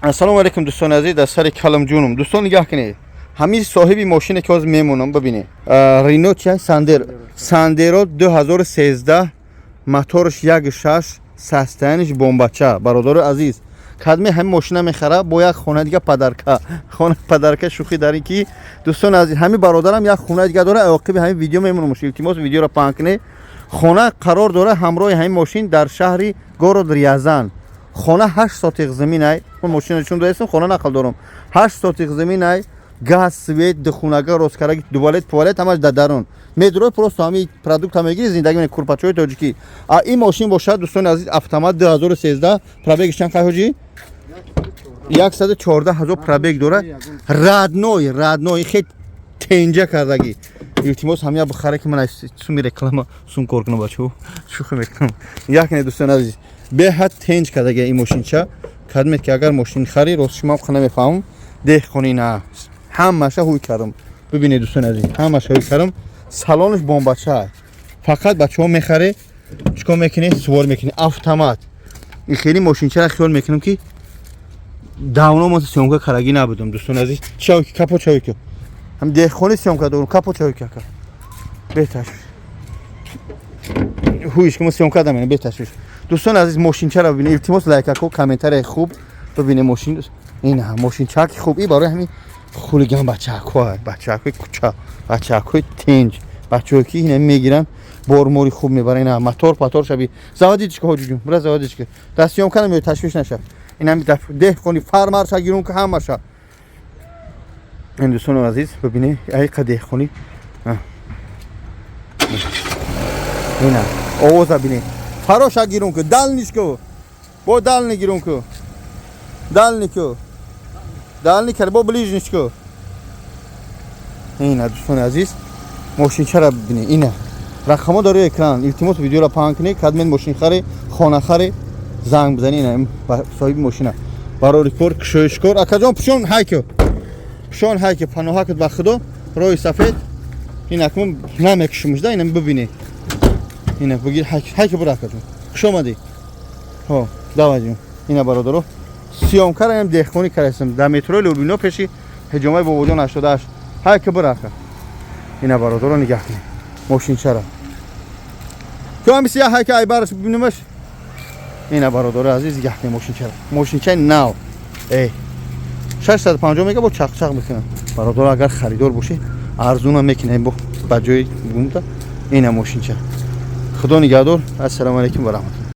ассалому алейкум дӯстони азиз, дар сари калам ҷунум. Дӯстон нигоҳ кунед, ҳамин соҳиби мошине ки ҳозир мемонам, бибинед. Рено чи Сандеро 2013, моторш 1.6, состояниш бомбача. Бародари азиз, кадме ҳамин мошина мехара бо як хона дига падарка. Хона падарка шӯхӣ дар ин ки дӯстони азиз, ҳамин бародарам як хона дига дора. Оқиби ҳамин видео мемонам. Илтимос видеоро паҳн кунед. Хона қарор дора ҳамроҳи ҳамин мошин дар шаҳри город Рязан. Хона 8 сотиқ замин ай. Ман мошина чун доистам, хона нақл дорам. 8 сотиқ замин ай. Газ, свет, духунага, роскараги, туалет, ҳамаш дар дарун. Медрой просто ҳамин продукт ҳама мегири, зиндаги мен курпачои тоҷикӣ. Ин мошин бошад дӯстони азиз, автомат 2013, пробегиш чанд қай ҳоҷӣ? 114,000 пробег дорад. Радной хет тенҷа кардаги. Илтимос ҳамя бихара ки ман суми реклама сум кор кунам бачаҳо. Шӯхӣ мекунам. Якне дӯстони азиз, беҳад тенҷ кардаги ин мошинча. Кадмет ки агар мошин хари рост шумо хана мефаҳмам. Деҳқони на. Ҳамаша ҳуй кардам. Бибинед дӯстони азиз, ҳамаша ҳуй кардам. Салониш бомбача. Фақат бачаҳо мехаре, чикор мекунед, сувор мекунед, автомат. ин хеле мошинчаро хиёл мекунам ки давно ман сёмка карагӣ набудам дӯстони азиз. Чавки капо чавки. ҳам деҳқони сёмка дорам, капо чавки ака. Беташвиш. ҳуйш ки ман сёмка дам, беташвиш. дӯстони азиз, мошинчаро бибинед. Илтимос лайкако, комментарияи хуб бибинед мошин. ин мошинчаки хуб. ин барои ҳамин хулиган бачаҳои куча, бачаҳои тенҷ, бачаҳое ки ин мегиранд, бормори хуб мебаранд. ин мотор патор шаби заводичка ҳоҷиҷун, бира заводичка. Дар сёмка намеёд, ташвиш наша. ин ҳами деҳқони фармарша гирунка ҳамаша. ин дӯстони азиз, бибинед, айқа деҳқони. ин овоза бинед. Фароша гирунка, дальничко. Бо дальни гирунка. Дальнико. Дальни кар бо ближничко. ин дӯстони азиз, мошинчаро бибинед. ин рақамо дори экран. Илтимос видеоро паҳн кунед. Кадмен мошин харе, хона харе, занг бизанед. ин соҳиби мошина. Барори кор, кушоишкор. Акаҷон пушон ҳайко. Пушон ҳайко паноҳакат ба худо. Роҳи сафед. ин акмон намекушимушда, ин бибинед. ин бигир ҳайко бур акаҷон. хуш омадӣ. ҳо, даваҷон. ин бародаро. сиёмкаро ҳам деҳқонӣ кардастам. Дар метрои Лубино пеши ҳиҷомаи бобоҷон 88. ҳайко бур ака. ин бародаро нигоҳ кунед. мошинчаро. Ки ҳамиси я ҳайко айбараш бибинамаш. ин бародаро азиз, нигоҳ кунед мошинчаро. Мошинчаи нав. 650 мега бо чақчақ мекунам. Бародаро агар харидор бошед, арзуна мекунем бо ба ҷои гумта. ин мошинча. Худо нигаҳдор. Ассалому алейкум ва раҳматуллоҳ.